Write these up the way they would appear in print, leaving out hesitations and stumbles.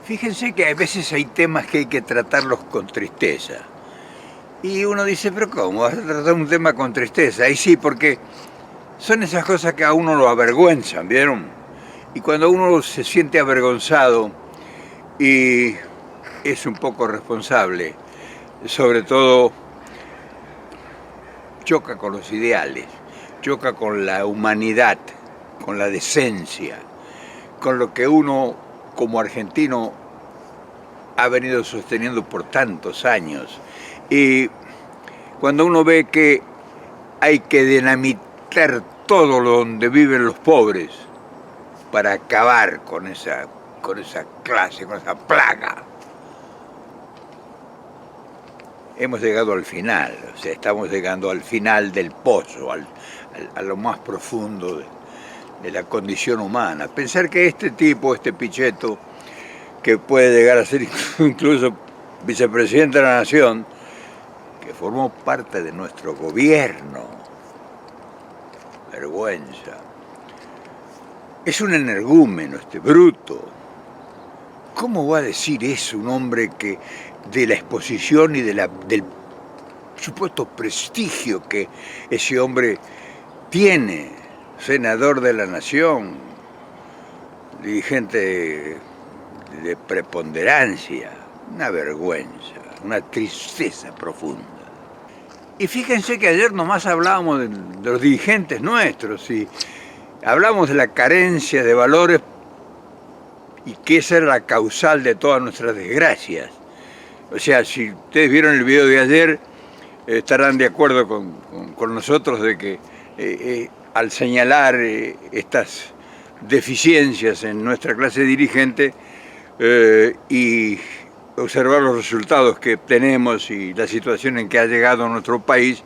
Fíjense que a veces hay temas que hay que tratarlos con tristeza. Y uno dice, pero ¿cómo vas a tratar un tema con tristeza? Y sí, porque son esas cosas que a uno lo avergüenzan, ¿vieron? Y cuando uno se siente avergonzado y es un poco responsable, sobre todo choca con los ideales, choca con la humanidad, con la decencia, con lo que uno como argentino ha venido sosteniendo por tantos años. Y cuando uno ve que hay que dinamitar todo lo donde viven los pobres para acabar con esa clase, con esa plaga, hemos llegado al final, o sea, estamos llegando al final del pozo, a lo más profundo de la condición humana. Pensar que este tipo, este Pichetto, que puede llegar a ser incluso vicepresidente de la Nación, que formó parte de nuestro gobierno, vergüenza. Es un energúmeno este bruto. ¿Cómo va a decir eso un hombre que de la exposición y del supuesto prestigio que ese hombre tiene, senador de la Nación, dirigente de preponderancia? Una vergüenza, una tristeza profunda. Y fíjense que ayer nomás hablábamos de los dirigentes nuestros y hablamos de la carencia de valores y que esa era la causal de todas nuestras desgracias. O sea, si ustedes vieron el video de ayer, estarán de acuerdo con nosotros de que al señalar estas deficiencias en nuestra clase dirigente y observar los resultados que tenemos y la situación en que ha llegado nuestro país,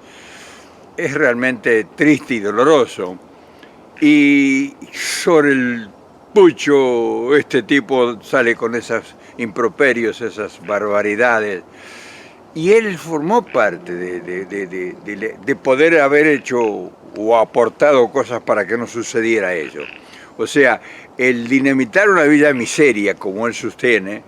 es realmente triste y doloroso. Y sobre el Pucho, este tipo sale con esos improperios, esas barbaridades. Y él formó parte de poder haber hecho o aportado cosas para que no sucediera ello. O sea, el dinamitar una villa miseria, como él sostiene,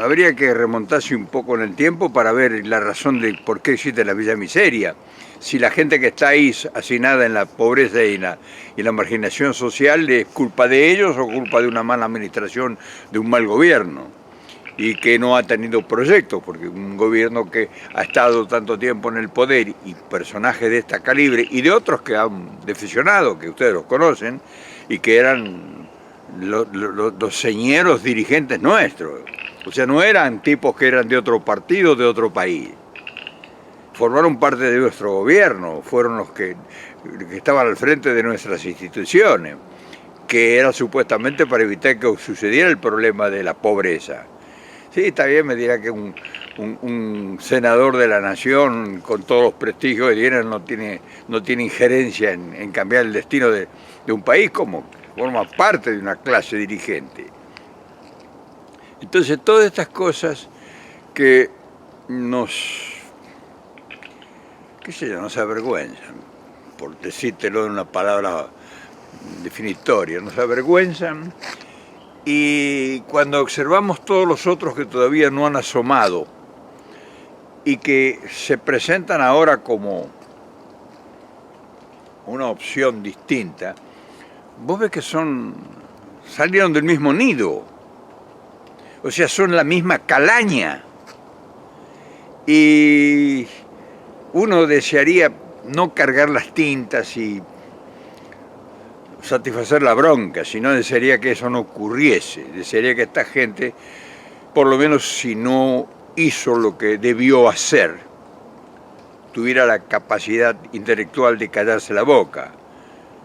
habría que remontarse un poco en el tiempo para ver la razón de por qué existe la villa miseria. Si la gente que está ahí hacinada en la pobreza y la marginación social es culpa de ellos o culpa de una mala administración, de un mal gobierno, y que no ha tenido proyectos, porque un gobierno que ha estado tanto tiempo en el poder y personajes de esta calibre y de otros que han deficionado, que ustedes los conocen, y que eran los señeros dirigentes nuestros. O sea, no eran tipos que eran de otro partido, de otro país. Formaron parte de nuestro gobierno, fueron los que estaban al frente de nuestras instituciones, que era supuestamente para evitar que sucediera el problema de la pobreza. Sí, está bien, me dirá que un senador de la Nación, con todos los prestigios que tiene, no tiene injerencia en cambiar el destino de un país, como forma parte de una clase dirigente. Entonces, todas estas cosas que nos avergüenzan, por decírtelo en una palabra definitoria, nos avergüenzan, y cuando observamos todos los otros que todavía no han asomado y que se presentan ahora como una opción distinta, vos ves que salieron del mismo nido, o sea, son la misma calaña, y uno desearía no cargar las tintas y satisfacer la bronca, sino desearía que eso no ocurriese, desearía que esta gente, por lo menos si no hizo lo que debió hacer, tuviera la capacidad intelectual de callarse la boca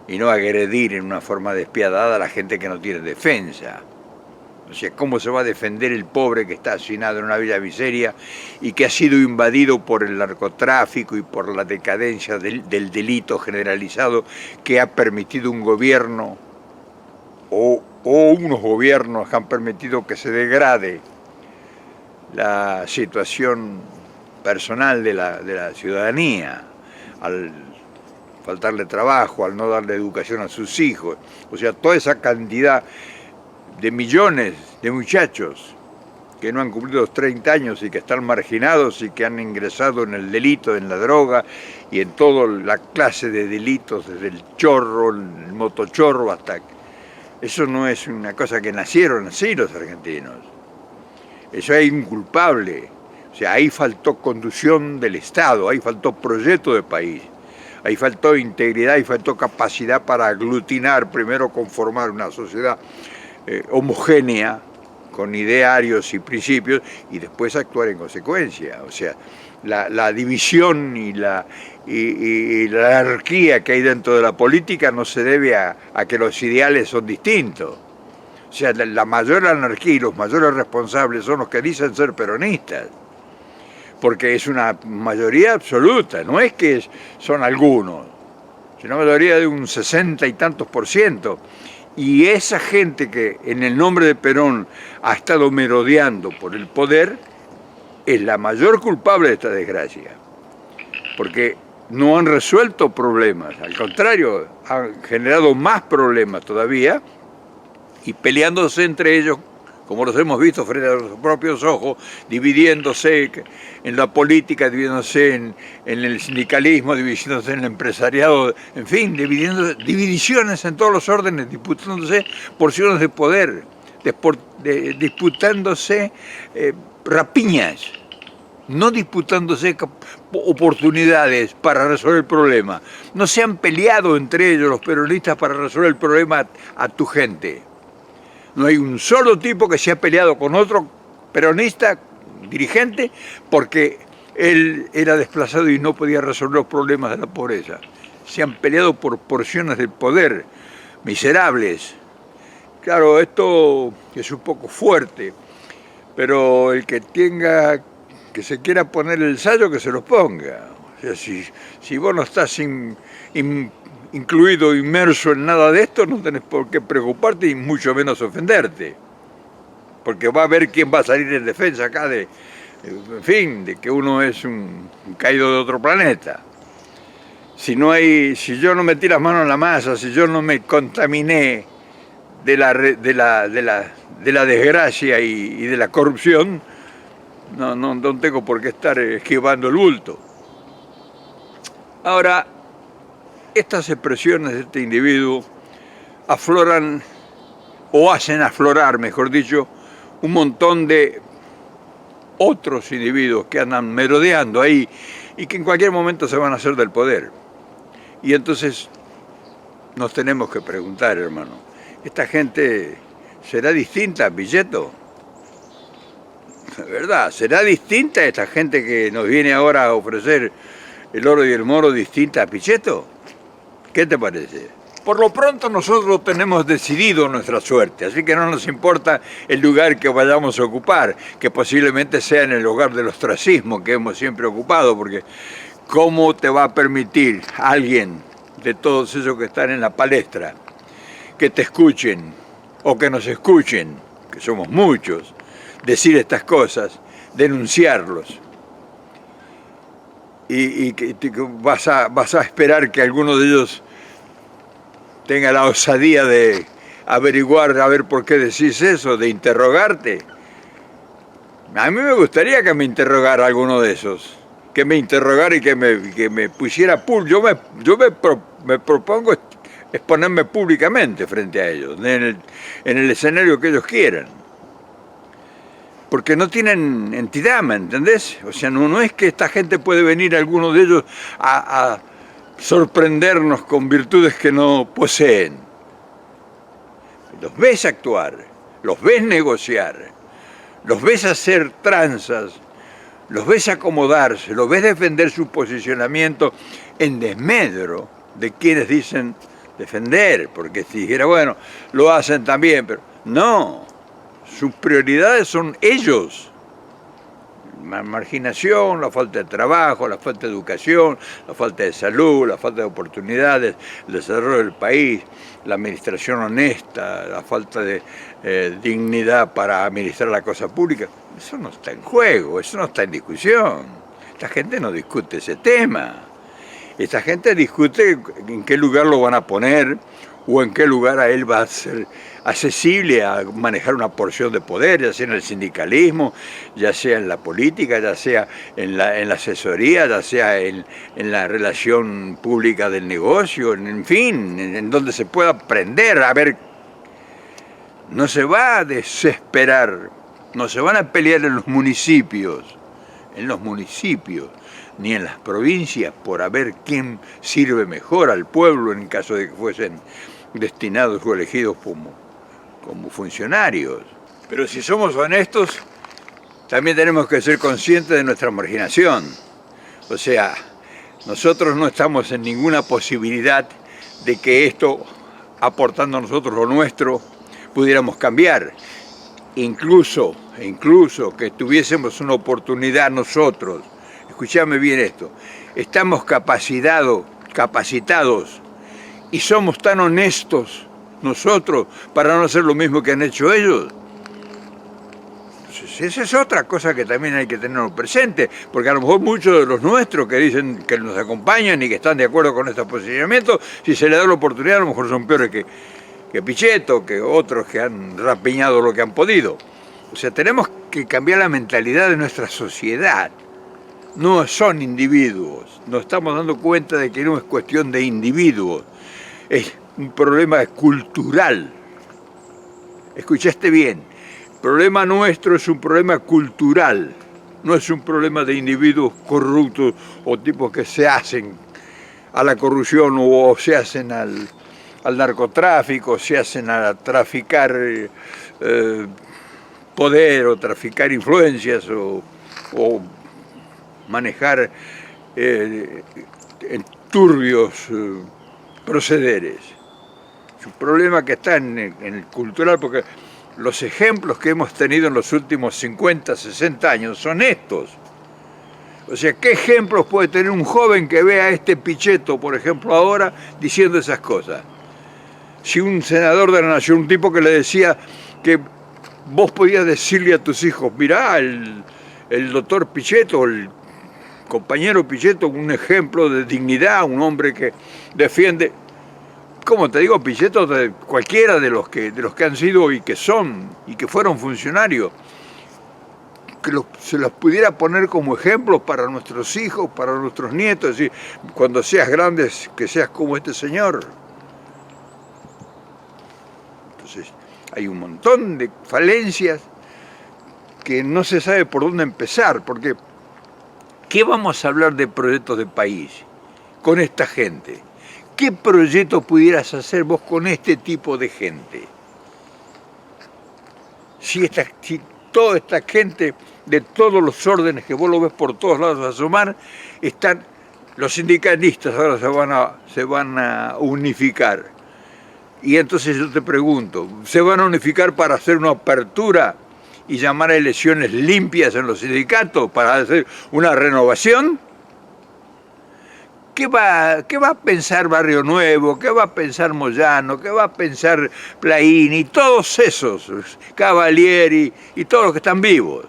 y no agredir en una forma despiadada a la gente que no tiene defensa. O sea, ¿cómo se va a defender el pobre que está hacinado en una villa miseria y que ha sido invadido por el narcotráfico y por la decadencia del delito generalizado que ha permitido un gobierno o unos gobiernos que han permitido que se degrade la situación personal de la ciudadanía al faltarle trabajo, al no darle educación a sus hijos? O sea, toda esa cantidad de millones de muchachos que no han cumplido los 30 años y que están marginados y que han ingresado en el delito, en la droga y en toda la clase de delitos, desde el chorro, el motochorro hasta... Eso no es una cosa que nacieron así los argentinos. Eso es inculpable. O sea, ahí faltó conducción del Estado, ahí faltó proyecto de país, ahí faltó integridad, ahí faltó capacidad para aglutinar, primero conformar una sociedad homogénea, con idearios y principios, y después actuar en consecuencia. O sea, la división y la anarquía que hay dentro de la política no se debe a que los ideales son distintos. O sea, la mayor anarquía y los mayores responsables son los que dicen ser peronistas, porque es una mayoría absoluta, no es que son algunos, es una mayoría de un 60 y tantos %. Y esa gente que en el nombre de Perón ha estado merodeando por el poder es la mayor culpable de esta desgracia, porque no han resuelto problemas, al contrario, han generado más problemas todavía, y peleándose entre ellos, como los hemos visto frente a los propios ojos, dividiéndose en la política, dividiéndose en el sindicalismo, dividiéndose en el empresariado, en fin, divisiones en todos los órdenes, disputándose porciones de poder, disputándose rapiñas, no disputándose oportunidades para resolver el problema. No se han peleado entre ellos los peronistas para resolver el problema a tu gente. No hay un solo tipo que se ha peleado con otro peronista, dirigente, porque él era desplazado y no podía resolver los problemas de la pobreza. Se han peleado por porciones del poder, miserables. Claro, esto es un poco fuerte, pero el que que se quiera poner el sayo, que se lo ponga. O sea, si vos no estás incluido, inmerso en nada de esto, no tenés por qué preocuparte y mucho menos ofenderte. Porque va a haber quién va a salir en defensa acá en fin, de que uno es un caído de otro planeta. Si yo no metí las manos en la masa, si yo no me contaminé de la desgracia y de la corrupción, no tengo por qué estar esquivando el bulto. Ahora, estas expresiones de este individuo afloran, o hacen aflorar, mejor dicho, un montón de otros individuos que andan merodeando ahí y que en cualquier momento se van a hacer del poder. Y entonces nos tenemos que preguntar, hermano, ¿esta gente será distinta a Pichetto? ¿Verdad? ¿Será distinta esta gente que nos viene ahora a ofrecer el oro y el moro distinta a Pichetto? ¿Qué te parece? Por lo pronto nosotros tenemos decidido nuestra suerte, así que no nos importa el lugar que vayamos a ocupar, que posiblemente sea en el lugar del ostracismo que hemos siempre ocupado, porque ¿cómo te va a permitir alguien de todos esos que están en la palestra que te escuchen o que nos escuchen, que somos muchos, decir estas cosas, denunciarlos? Y que vas a esperar que alguno de ellos tenga la osadía de averiguar a ver por qué decís eso, de interrogarte. A mí me gustaría que me interrogara alguno de esos, que me interrogara y que me pusiera público. Yo me propongo exponerme públicamente frente a ellos, en el escenario que ellos quieran. Porque no tienen entidad, ¿me entendés? O sea, no es que esta gente puede venir, alguno de ellos, a sorprendernos con virtudes que no poseen. Los ves actuar, los ves negociar, los ves hacer tranzas, los ves acomodarse, los ves defender su posicionamiento en desmedro de quienes dicen defender, porque si dijera, bueno, lo hacen también, pero no. Sus prioridades son ellos. La marginación, la falta de trabajo, la falta de educación, la falta de salud, la falta de oportunidades, el desarrollo del país, la administración honesta, la falta de dignidad para administrar la cosa pública. Eso no está en juego, eso no está en discusión. Esta gente no discute ese tema. Esta gente discute en qué lugar lo van a poner o en qué lugar a él va a ser accesible a manejar una porción de poder, ya sea en el sindicalismo, ya sea en la política, ya sea en la asesoría, ya sea en la relación pública del negocio, en fin, en donde se pueda aprender a ver. No se va a desesperar, no se van a pelear en los municipios, ni en las provincias por a ver quién sirve mejor al pueblo en caso de que fuesen destinados o elegidos como funcionarios. Pero si somos honestos, también tenemos que ser conscientes de nuestra marginación. O sea, nosotros no estamos en ninguna posibilidad de que esto, aportando a nosotros lo nuestro, pudiéramos cambiar. Incluso que tuviésemos una oportunidad nosotros, escuchame bien esto, estamos capacitados y somos tan honestos nosotros para no hacer lo mismo que han hecho ellos. Entonces, esa es otra cosa que también hay que tenerlo presente, porque a lo mejor muchos de los nuestros que dicen que nos acompañan y que están de acuerdo con estos posicionamientos, si se les da la oportunidad a lo mejor son peores que Pichetto, que otros que han rapiñado lo que han podido. O sea, tenemos que cambiar la mentalidad de nuestra sociedad. No son individuos, nos estamos dando cuenta de que no es cuestión de individuos, es un problema cultural. Escuchaste bien, el problema nuestro es un problema cultural, no es un problema de individuos corruptos o tipos que se hacen a la corrupción o se hacen al narcotráfico, se hacen a traficar poder o traficar influencias o manejar en turbios procederes. Es un problema que está en el cultural, porque los ejemplos que hemos tenido en los últimos 50, 60 años son estos. O sea, ¿qué ejemplos puede tener un joven que vea a este Pichetto, por ejemplo, ahora diciendo esas cosas? Si un senador de la nación, un tipo que le decía que vos podías decirle a tus hijos, mirá, el doctor Pichetto, el compañero Pichetto, un ejemplo de dignidad, un hombre que defiende, como te digo, Pichetto, de cualquiera de los que han sido y que son y que fueron funcionarios, que se los pudiera poner como ejemplos para nuestros hijos, para nuestros nietos, es decir, cuando seas grande, que seas como este señor. Entonces, hay un montón de falencias que no se sabe por dónde empezar, porque ¿qué vamos a hablar de proyectos de país con esta gente? ¿Qué proyecto pudieras hacer vos con este tipo de gente? Si toda esta gente de todos los órdenes que vos lo ves por todos lados asomar, están los sindicalistas ahora se van a unificar. Y entonces yo te pregunto, ¿se van a unificar para hacer una apertura y llamar a elecciones limpias en los sindicatos, para hacer una renovación? ¿Qué va a pensar Barrio Nuevo? ¿Qué va a pensar Moyano? ¿Qué va a pensar Plaini? Todos esos, Cavalieri y todos los que están vivos.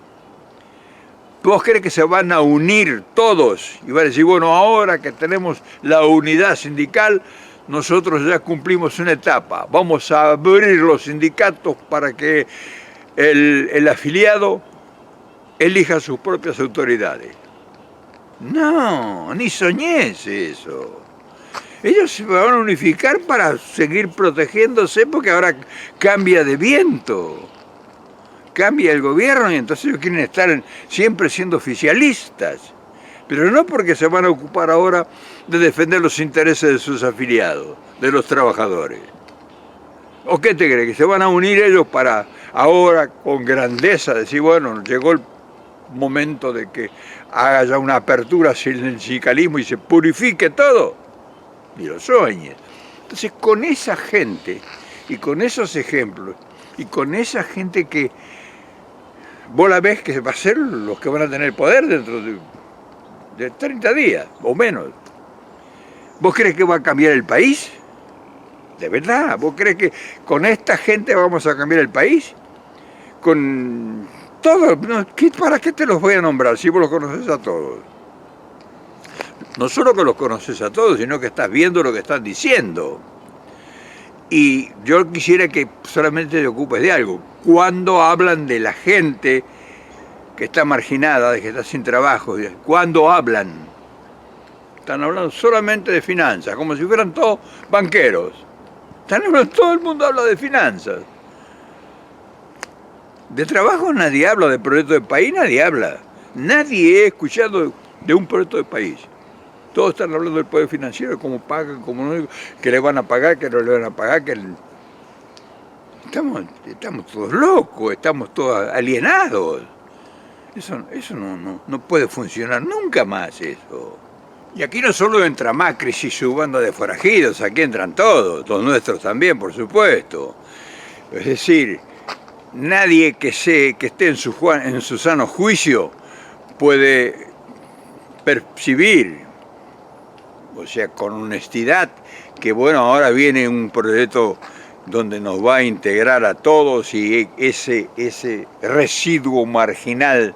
¿Vos crees que se van a unir todos? Y van a decir, bueno, ahora que tenemos la unidad sindical, nosotros ya cumplimos una etapa. Vamos a abrir los sindicatos para que el afiliado elija sus propias autoridades. No, ni soñés eso. Ellos se van a unificar para seguir protegiéndose porque ahora cambia de viento. Cambia el gobierno y entonces ellos quieren estar siempre siendo oficialistas. Pero no porque se van a ocupar ahora de defender los intereses de sus afiliados, de los trabajadores. ¿O qué te crees? ¿Que se van a unir ellos para ahora con grandeza decir, bueno, llegó el momento de que haya una apertura en el sindicalismo y se purifique todo? Ni lo sueñes. Entonces, con esa gente y con esos ejemplos y con esa gente que vos la ves que va a ser los que van a tener poder dentro de 30 días o menos. ¿Vos crees que va a cambiar el país? ¿De verdad? ¿Vos crees que con esta gente vamos a cambiar el país? Con todo, ¿para qué te los voy a nombrar si vos los conoces a todos? No solo que los conoces a todos, sino que estás viendo lo que están diciendo. Y yo quisiera que solamente te ocupes de algo. Cuando hablan de la gente que está marginada, de que está sin trabajo, cuando hablan, están hablando solamente de finanzas, como si fueran todos banqueros. Están hablando, todo el mundo habla de finanzas. De trabajo nadie habla, de proyecto de país nadie habla. Nadie he escuchado de un proyecto de país. Todos están hablando del poder financiero, cómo pagan, cómo no, que le van a pagar, que no le van a pagar, que estamos todos locos, estamos todos alienados. Eso no puede funcionar nunca más eso. Y aquí no solo entra Macri y su banda de forajidos, aquí entran todos, los nuestros también, por supuesto. Es decir, nadie que esté en su sano juicio puede percibir, o sea, con honestidad, que bueno, ahora viene un proyecto donde nos va a integrar a todos y ese residuo marginal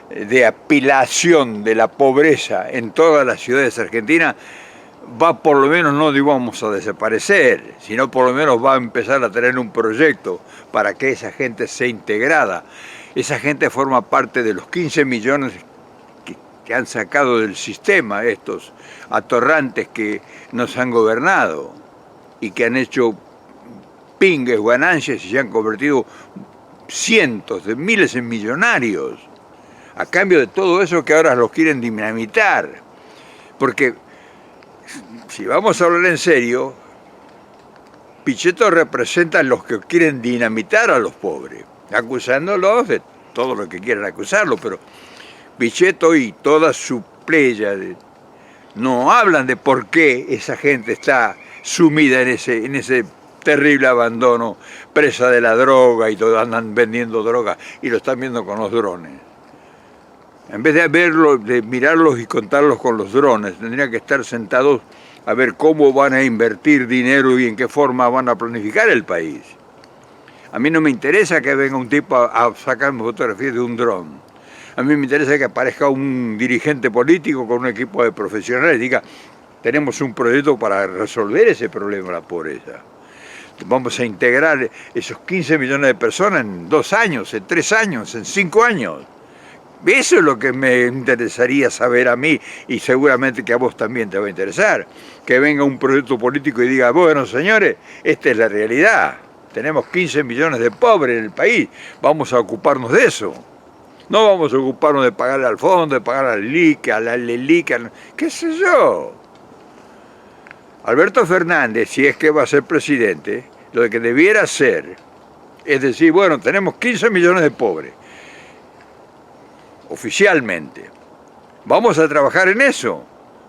de apilación de la pobreza en todas las ciudades argentinas va, por lo menos, no digamos a desaparecer, sino por lo menos va a empezar a tener un proyecto para que esa gente sea integrada. Esa gente forma parte de los 15 millones que han sacado del sistema estos atorrantes que nos han gobernado y que han hecho pingues, ganancias y se han convertido cientos de miles en millonarios a cambio de todo eso que ahora los quieren dinamitar. Porque si vamos a hablar en serio, Pichetto representa a los que quieren dinamitar a los pobres, acusándolos de todo lo que quieran acusarlo, pero Pichetto y toda su playa no hablan de por qué esa gente está sumida en ese terrible abandono, presa de la droga y todo, andan vendiendo droga y lo están viendo con los drones. En vez de mirarlos y contarlos con los drones, tendrían que estar sentados a ver cómo van a invertir dinero y en qué forma van a planificar el país. A mí no me interesa que venga un tipo a sacarme fotografías de un dron. A mí me interesa que aparezca un dirigente político con un equipo de profesionales y diga, tenemos un proyecto para resolver ese problema de la pobreza. Vamos a integrar esos 15 millones de personas en 2 años, en 3 años, en 5 años. Eso es lo que me interesaría saber a mí y seguramente que a vos también te va a interesar. Que venga un proyecto político y diga, bueno señores, esta es la realidad. Tenemos 15 millones de pobres en el país, vamos a ocuparnos de eso. No vamos a ocuparnos de pagarle al fondo, de pagar al LIC, a la LELIC, qué sé yo. Alberto Fernández, si es que va a ser presidente, lo que debiera hacer es decir, bueno, tenemos 15 millones de pobres, oficialmente. Vamos a trabajar en eso,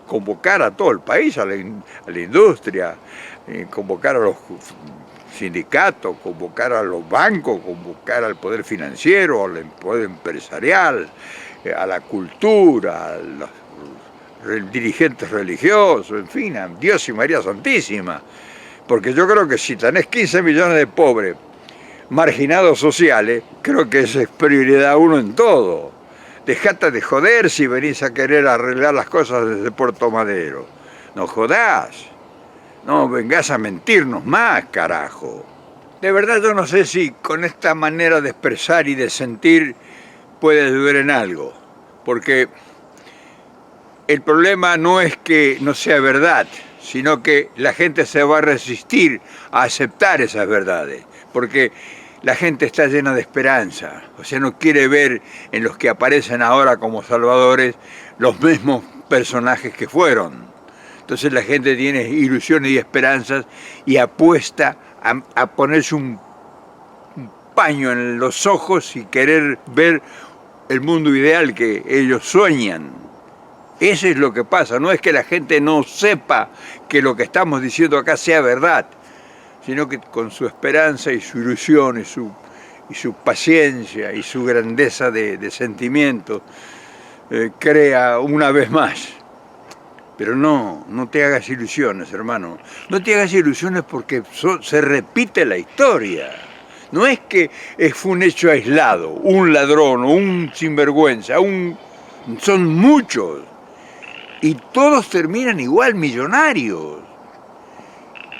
convocar a todo el país, a la industria, convocar a los sindicatos, convocar a los bancos, convocar al poder financiero, al poder empresarial, a la cultura, a los dirigentes religiosos, en fin, a Dios y María Santísima. Porque yo creo que si tenés 15 millones de pobres, marginados sociales, creo que esa es prioridad uno en todo. Dejate de joder si venís a querer arreglar las cosas desde Puerto Madero. No jodás. No vengas a mentirnos más, carajo. De verdad yo no sé si con esta manera de expresar y de sentir puede ayudar en algo. Porque el problema no es que no sea verdad, sino que la gente se va a resistir a aceptar esas verdades. Porque la gente está llena de esperanza, o sea, no quiere ver en los que aparecen ahora como salvadores los mismos personajes que fueron. Entonces la gente tiene ilusiones y esperanzas y apuesta a ponerse un paño en los ojos y querer ver el mundo ideal que ellos sueñan. Eso es lo que pasa, no es que la gente no sepa que lo que estamos diciendo acá sea verdad, sino que con su esperanza y su ilusión y su paciencia y su grandeza de sentimiento crea una vez más. Pero no te hagas ilusiones, hermano. No te hagas ilusiones porque se repite la historia. No es que fue un hecho aislado, un ladrón o un sinvergüenza, son muchos. Y todos terminan igual millonarios.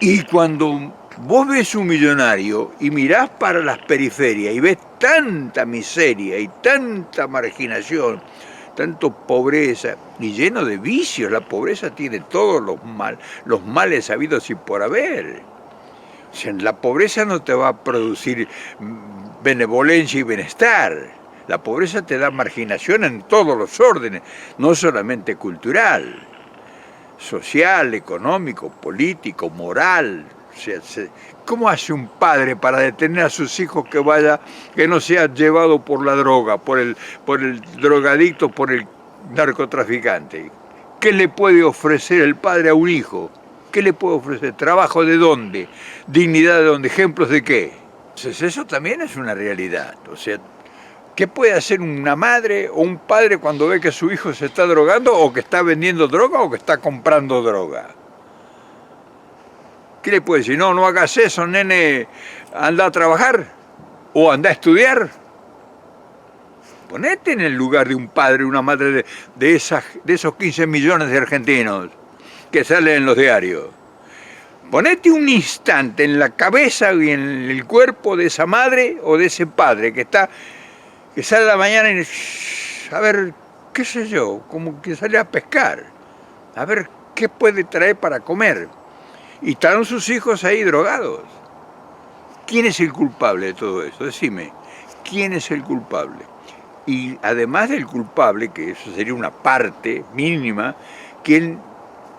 Y cuando Vos ves un millonario y mirás para las periferias y ves tanta miseria y tanta marginación, tanto pobreza y lleno de vicios. La pobreza tiene todos los males habidos y por haber. O sea, la pobreza no te va a producir benevolencia y bienestar. La pobreza te da marginación en todos los órdenes, no solamente cultural, social, económico, político, moral. O sea, ¿cómo hace un padre para detener a sus hijos que no sea llevado por la droga, por el drogadicto, por el narcotraficante? ¿Qué le puede ofrecer el padre a un hijo? ¿Qué le puede ofrecer? ¿Trabajo de dónde? ¿Dignidad de dónde? ¿Ejemplos de qué? Entonces eso también es una realidad. O sea, ¿qué puede hacer una madre o un padre cuando ve que su hijo se está drogando o que está vendiendo droga o que está comprando droga? ¿Qué le puede decir? No, no hagas eso, nene, anda a trabajar o anda a estudiar. Ponete en el lugar de un padre o una madre de esos 15 millones de argentinos que salen en los diarios. Ponete un instante en la cabeza y en el cuerpo de esa madre o de ese padre que sale a la mañana y a ver, qué sé yo, como que sale a pescar, a ver qué puede traer para comer. Y están sus hijos ahí drogados. ¿Quién es el culpable de todo eso? Decime, ¿quién es el culpable? Y además del culpable, que eso sería una parte mínima, ¿quién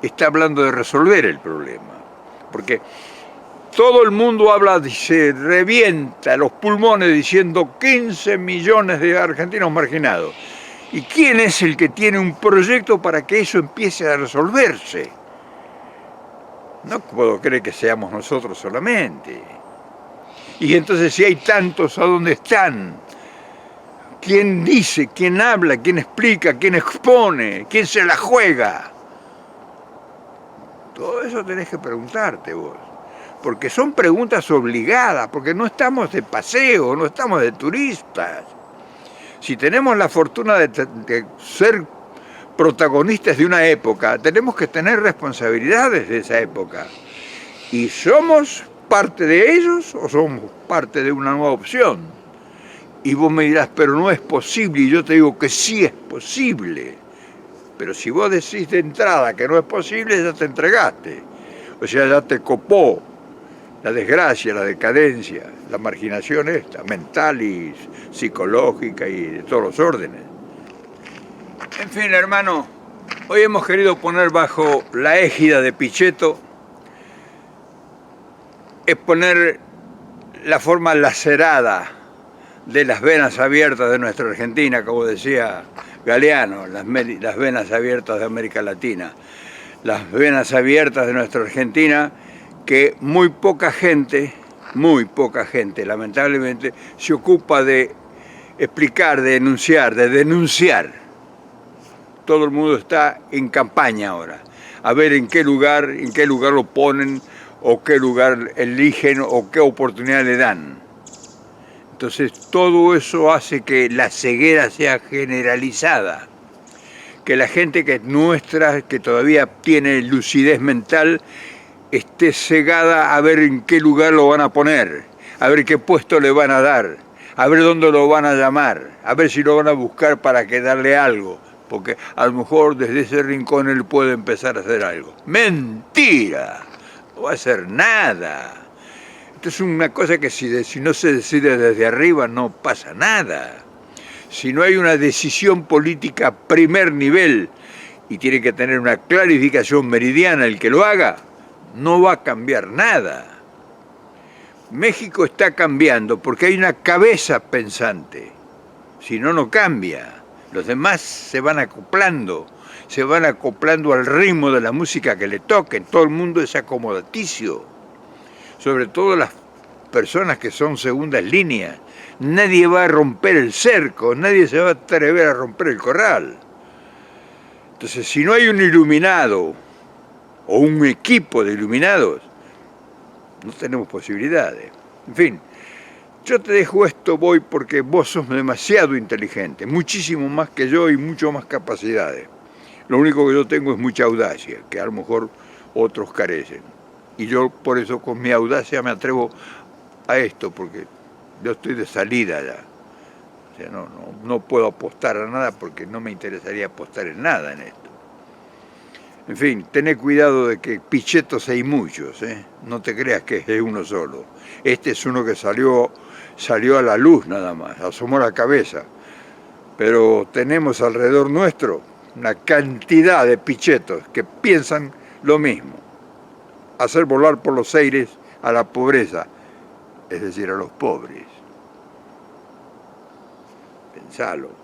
está hablando de resolver el problema? Porque todo el mundo habla, se revienta los pulmones diciendo 15 millones de argentinos marginados. ¿Y quién es el que tiene un proyecto para que eso empiece a resolverse? No puedo creer que seamos nosotros solamente. Y entonces si hay tantos, ¿a dónde están? ¿Quién dice, quién habla, quién explica, quién expone, quién se la juega? Todo eso tenés que preguntarte vos. Porque son preguntas obligadas, porque no estamos de paseo, no estamos de turistas. Si tenemos la fortuna de ser protagonistas de una época, tenemos que tener responsabilidades de esa época. ¿Y somos parte de ellos o somos parte de una nueva opción? Y vos me dirás, pero no es posible, y yo te digo que sí es posible. Pero si vos decís de entrada que no es posible, ya te entregaste. O sea, ya te copó la desgracia, la decadencia, la marginación esta, mental y psicológica y de todos los órdenes. En fin, hermano, hoy hemos querido poner bajo la égida de Pichetto, exponer la forma lacerada de las venas abiertas de nuestra Argentina, como decía Galeano, las venas abiertas de América Latina, las venas abiertas de nuestra Argentina, que muy poca gente, lamentablemente, se ocupa de explicar, de denunciar. Todo el mundo está en campaña ahora, a ver en qué lugar lo ponen, o qué lugar eligen, o qué oportunidad le dan. Entonces todo eso hace que la ceguera sea generalizada, que la gente que todavía tiene lucidez mental, esté cegada a ver en qué lugar lo van a poner, a ver qué puesto le van a dar, a ver dónde lo van a llamar, a ver si lo van a buscar para que darle algo, porque a lo mejor desde ese rincón él puede empezar a hacer algo. ¡Mentira! No va a hacer nada. Esto es una cosa que si no se decide desde arriba no pasa nada. Si no hay una decisión política primer nivel y tiene que tener una clarificación meridiana el que lo haga, no va a cambiar nada. México está cambiando porque hay una cabeza pensante. Si no, no cambia. Los demás se van acoplando al ritmo de la música que le toquen. Todo el mundo es acomodaticio. Sobre todo las personas que son segundas líneas. Nadie va a romper el cerco, nadie se va a atrever a romper el corral. Entonces, si no hay un iluminado o un equipo de iluminados, no tenemos posibilidades. En fin, yo te dejo esto, voy, porque vos sos demasiado inteligente, muchísimo más que yo y mucho más capacidades. Lo único que yo tengo es mucha audacia, que a lo mejor otros carecen. Y yo por eso con mi audacia me atrevo a esto, porque yo estoy de salida ya. O sea, no puedo apostar a nada porque no me interesaría apostar en nada en esto. En fin, tené cuidado de que pichetos hay muchos, ¿eh? No te creas que es uno solo. Este es uno que salió a la luz nada más, asomó la cabeza. Pero tenemos alrededor nuestro una cantidad de pichetos que piensan lo mismo. Hacer volar por los aires a la pobreza, es decir, a los pobres. Pensalo.